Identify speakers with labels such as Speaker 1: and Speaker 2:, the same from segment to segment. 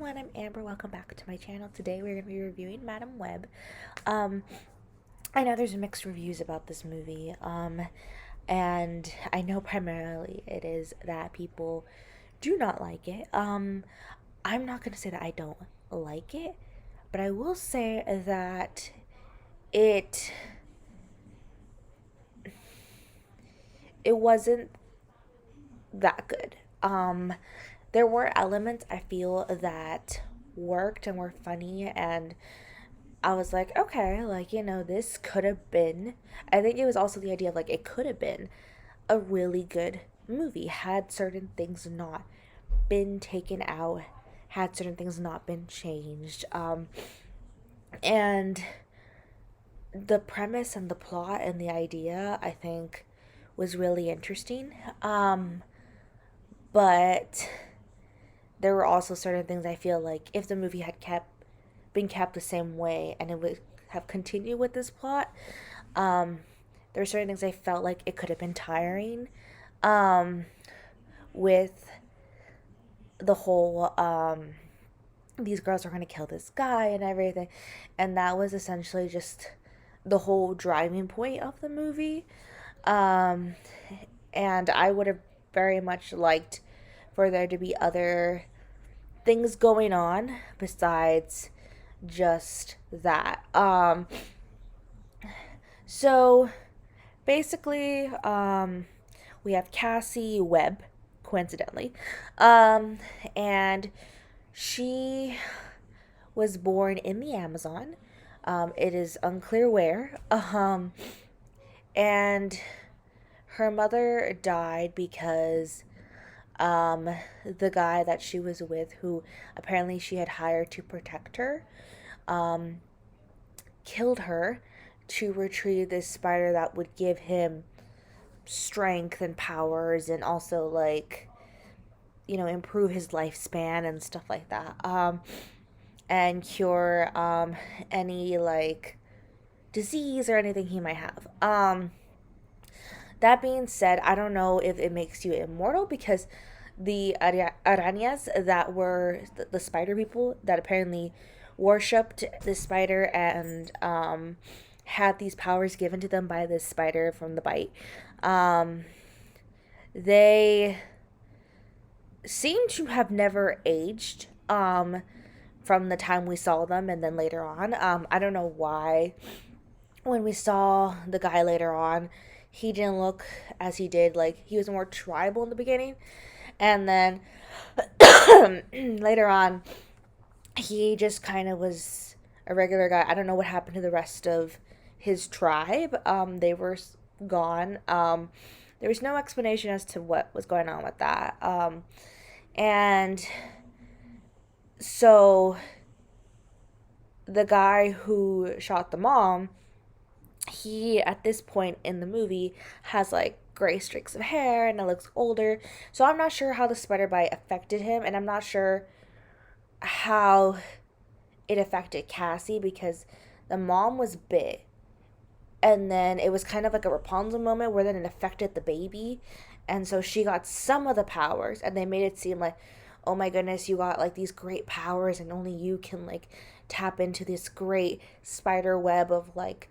Speaker 1: everyone, I'm Amber. Welcome back to my channel. Today we're going to be reviewing Madam Web. Um, I know there's mixed reviews about this movie, and I know primarily it is that people do not like it. I'm not going to say that I don't like it, but I will say that it it wasn't that good. There were elements I feel that worked and were funny, and I was like, okay, this could have been. I think it was also the idea of like it could have been a really good movie had certain things not been taken out, had certain things not been changed. And the premise and the plot and the idea, I think, was really interesting. But there were also certain things I feel like if the movie had been kept the same way and it would have continued with this plot, there were certain things I felt like it could have been tiring, with the whole these girls are going to kill this guy and everything, and that was essentially just the whole driving point of the movie. um, and I would have very much liked for there to be other things going on besides just that. So basically, we have Cassie Webb, coincidentally, um, and she was born in the Amazon. It is unclear where. And her mother died because the guy that she was with, who apparently she had hired to protect her, um, killed her to retrieve this spider that would give him strength and powers and also, like, improve his lifespan and stuff like that. And cure any, like, disease or anything he might have. That being said, I don't know if it makes you immortal because the arañas that were the spider people that apparently worshipped this spider and had these powers given to them by this spider from the bite. Um, they seem to have never aged, from the time we saw them and then later on. I don't know why when we saw the guy later on, he didn't look as he did. Like, he was more tribal in the beginning, and then later on, he just kind of was a regular guy. I don't know what happened to the rest of his tribe. They were gone. There was no explanation as to what was going on with that. And so the guy who shot the mom, he at this point in the movie has like gray streaks of hair and it looks older. So I'm not sure how the spider bite affected him, and I'm not sure how it affected Cassie because the mom was bit, and then it was kind of like a Rapunzel moment where then it affected the baby, and so she got some of the powers, and they made it seem like, oh my goodness, you got like these great powers and only you can like tap into this great spider web of, like,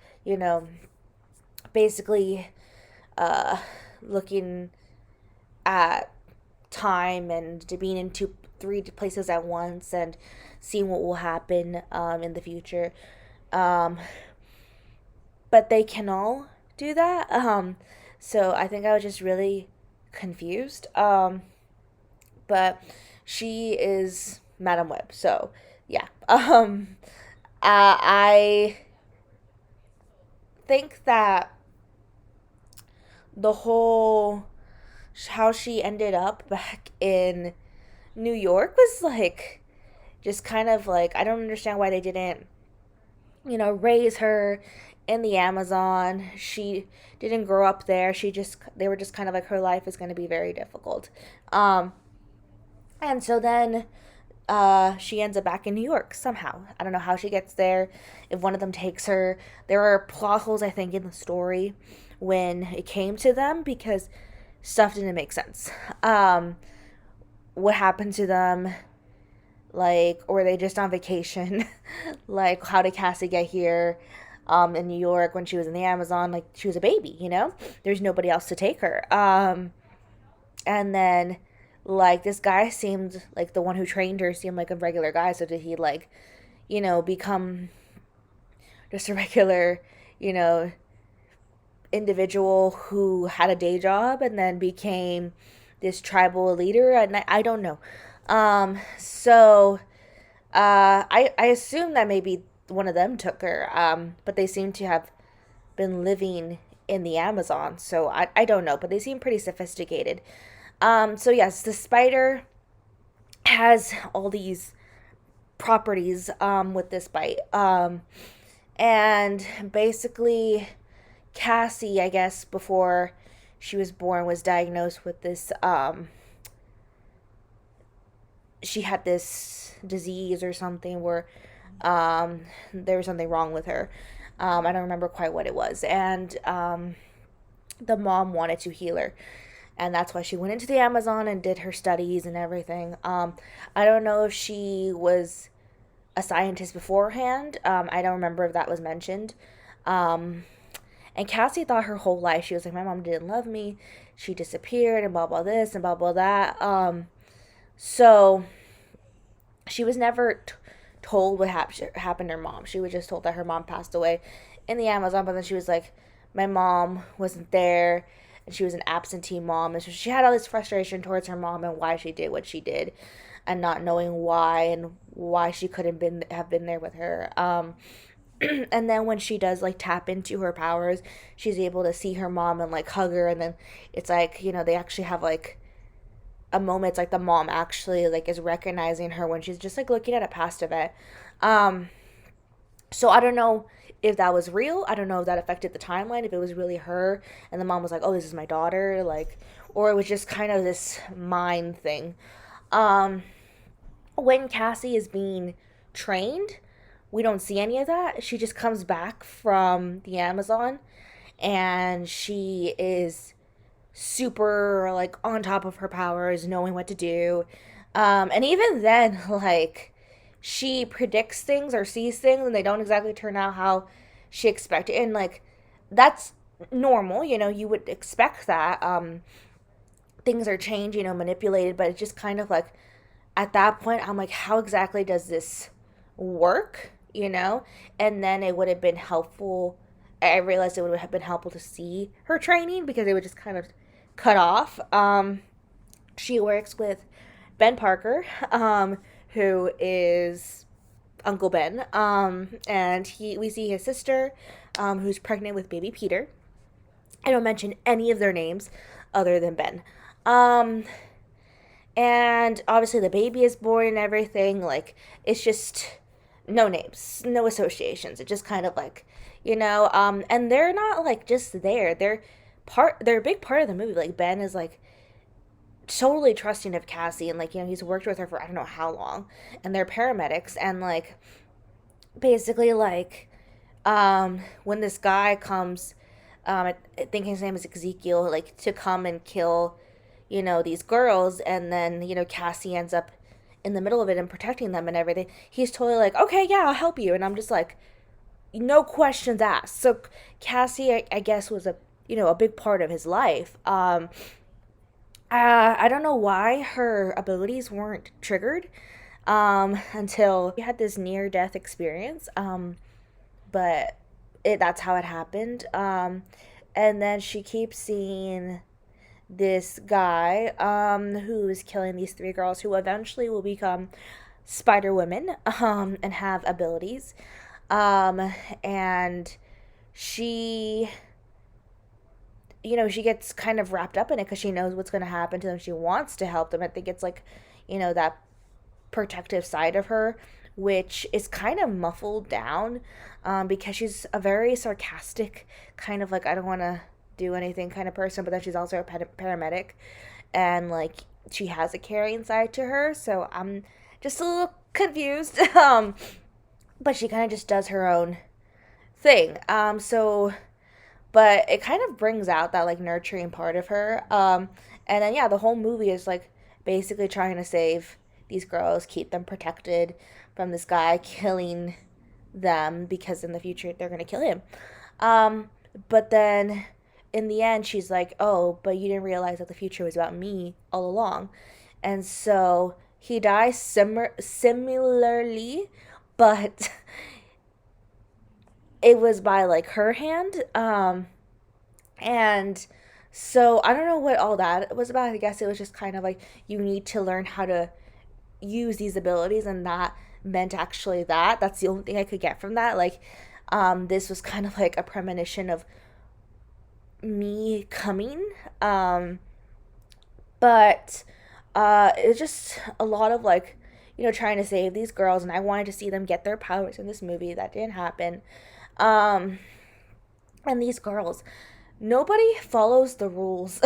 Speaker 1: basically uh looking at time and to being in three places at once and seeing what will happen in the future. um but they can all do that. So I think I was just really confused. But she is Madam Web, so yeah. I think that the whole how she ended up back in New York was like just kind of like, I don't understand why they didn't, raise her in the Amazon. She didn't grow up there. They were just kind of like, her life is going to be very difficult. And so then she ends up back in New York somehow. I don't know how she gets there. If one of them takes her, there are plot holes, I think, in the story when it came to them because stuff didn't make sense. What happened to them? like, or were they just on vacation? Like, how did Cassie get here in New York when she was in the Amazon? Like, she was a baby, you know? There's nobody else to take her. And then, like, this guy seemed like the one who trained her seemed like a regular guy. So did he, like, become just a regular, you know, individual who had a day job and then became this tribal leader? And I don't know. So I assume that maybe one of them took her, but they seem to have been living in the Amazon, so I don't know, but they seem pretty sophisticated. So yes, the spider has all these properties with this bite. And basically, Cassie, I guess, before she was born, was diagnosed with this. She had this disease or something where there was something wrong with her. I don't remember quite what it was. And the mom wanted to heal her. And that's why she went into the Amazon and did her studies and everything. I don't know if she was a scientist beforehand. I don't remember if that was mentioned. Um, and Cassie thought her whole life, she was like, my mom didn't love me. She disappeared and blah, blah, this and blah, blah, that. So she was never told what happened to her mom. She was just told that her mom passed away in the Amazon, but then she was like, my mom wasn't there, and she was an absentee mom, and so she had all this frustration towards her mom and why she did what she did, and not knowing why and why she couldn't have been there with her. And then when she does like tap into her powers, she's able to see her mom and like hug her, and then it's like they actually have like a moment. It's like the mom actually like is recognizing her when she's just like looking at a past event. Um, so I don't know if that was real. I don't know if that affected the timeline, if it was really her and the mom was like, oh, this is my daughter, like, or it was just kind of this mind thing. Um, when Cassie is being trained, we don't see any of that. She just comes back from the Amazon and she is super like on top of her powers, knowing what to do. And even then, like she predicts things or sees things and they don't exactly turn out how she expected. And like that's normal, you would expect that. Things are changed, manipulated, but it's just kind of like at that point I'm like, how exactly does this work? And then it would have been helpful. I realized it would have been helpful to see her training because it would just kind of cut off. She works with Ben Parker, who is Uncle Ben, and we see his sister, who's pregnant with baby Peter. I don't mention any of their names other than Ben. Um, and obviously the baby is born and everything. Like it's just no names, no associations. It's just kind of like, and they're not like just there. They're a big part of the movie. Like Ben is like totally trusting of Cassie and like, he's worked with her for I don't know how long. And they're paramedics and like basically like when this guy comes, I think his name is Ezekiel, like to come and kill, these girls, and then, Cassie ends up in the middle of it and protecting them and everything. He's totally like, okay, yeah, I'll help you. And I'm just like, no questions asked. So Cassie, I guess, was a big part of his life. I don't know why her abilities weren't triggered until we had this near death experience. But that's how it happened. And then she keeps seeing this guy who is killing these three girls who eventually will become Spider Women and have abilities. And she she gets kind of wrapped up in it because she knows what's going to happen to them. She wants to help them. I think it's like, that protective side of her, which is kind of muffled down because she's a very sarcastic, kind of like, I don't want to do anything kind of person, but then she's also a paramedic. And like, she has a caring side to her. So I'm just a little confused. But she kind of just does her own thing. But it kind of brings out that like nurturing part of her. And then yeah, the whole movie is like basically trying to save these girls, keep them protected from this guy killing them because in the future they're gonna kill him. Um, but then in the end, she's like, "Oh, but you didn't realize that the future was about me all along," and so he dies similarly, but it was by like her hand. And so I don't know what all that was about. I guess it was just kind of like you need to learn how to use these abilities, and that meant actually that. That's the only thing I could get from that. Like, this was kind of like a premonition of me coming. But it's just a lot of like, trying to save these girls, and I wanted to see them get their powers in this movie. That didn't happen. Um, and these girls, nobody follows the rules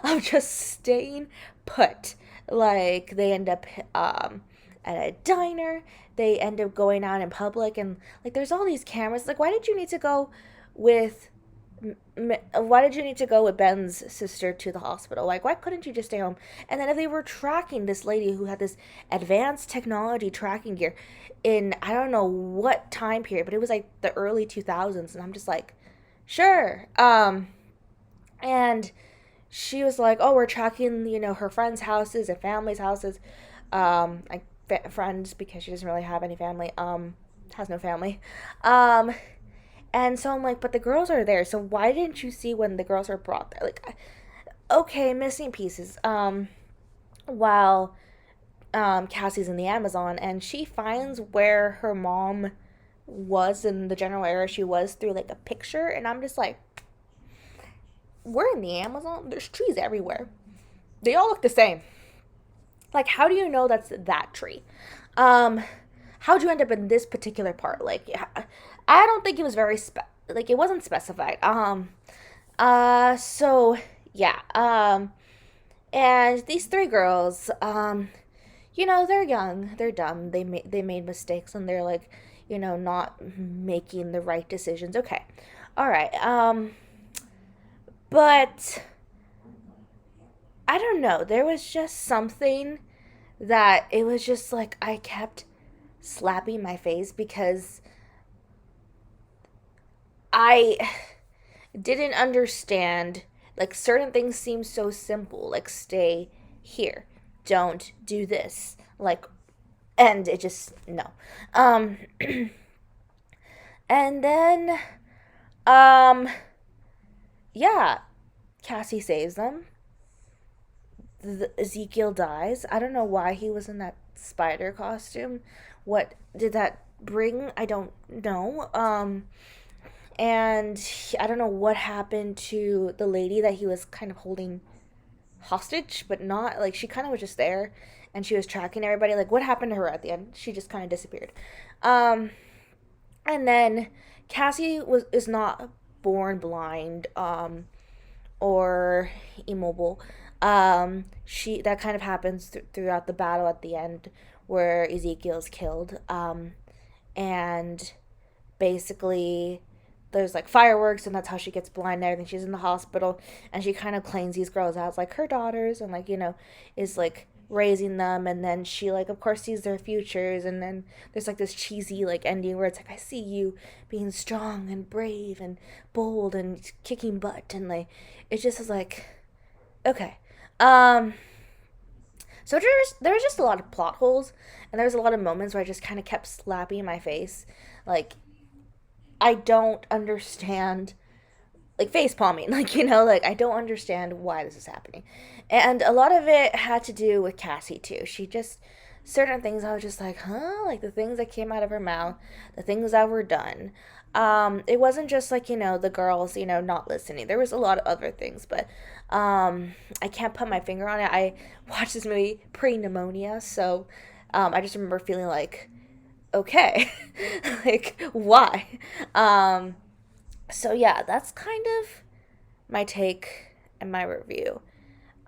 Speaker 1: of just staying put. Like they end up at a diner, they end up going out in public, and like there's all these cameras. Like, why did you need to go with why did you need to go with Ben's sister to the hospital? Like, why couldn't you just stay home? And then if they were tracking this lady who had this advanced technology tracking gear in I don't know what time period, but it was like the early 2000s, and I'm just like, sure. And she was like, "Oh, we're tracking, her friends' houses and family's houses, like friends because she doesn't really have any family, has no family, um." And so I'm like, but the girls are there, so why didn't you see when the girls were brought there? Like, okay, missing pieces. While Cassie's in the Amazon, and she finds where her mom was in the general area she was through like a picture, and I'm just like, we're in the Amazon. There's trees everywhere. They all look the same. Like, how do you know that's that tree? Um, how'd you end up in this particular part? Like, I don't think it was like it wasn't specified. So yeah. And these three girls, they're young, they're dumb, they made mistakes, and they're like, not making the right decisions. Okay, all right. But I don't know. There was just something that it was just like I kept slapping my face because I didn't understand. Like, certain things seem so simple, like stay here, don't do this, like, and it just no. Um, and then um, yeah, Cassie saves them. Ezekiel dies. I don't know why he was in that spider costume. What did that bring? I don't know. And I don't know what happened to the lady that he was kind of holding hostage, but not like she kind of was just there, and she was tracking everybody. Like, what happened to her at the end? She just kind of disappeared. Um, and then Cassie is not born blind. Or immobile. She that kind of happens throughout the battle at the end where Ezekiel's killed. And basically there's like fireworks, and that's how she gets blind and everything. She's in the hospital, and she kind of claims these girls as like her daughters, and like, is like raising them, and then she like of course sees their futures, and then there's like this cheesy like ending where it's like, I see you being strong and brave and bold and kicking butt, and like it just is like, okay. um so there was just a lot of plot holes, and there was a lot of moments where I just kind of kept slapping my face, like I don't understand, like face palming, like, like I don't understand why this is happening. And a lot of it had to do with Cassie too. She just, certain things I was just like, huh? Like the things that came out of her mouth, the things that were done. It wasn't just like, the girls, not listening. There was a lot of other things, but I can't put my finger on it. I watched this movie pre-pneumonia, so I just remember feeling like, okay, like why? Um, so yeah, that's kind of my take and my review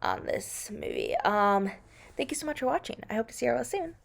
Speaker 1: on this movie. Thank you so much for watching. I hope to see you all soon.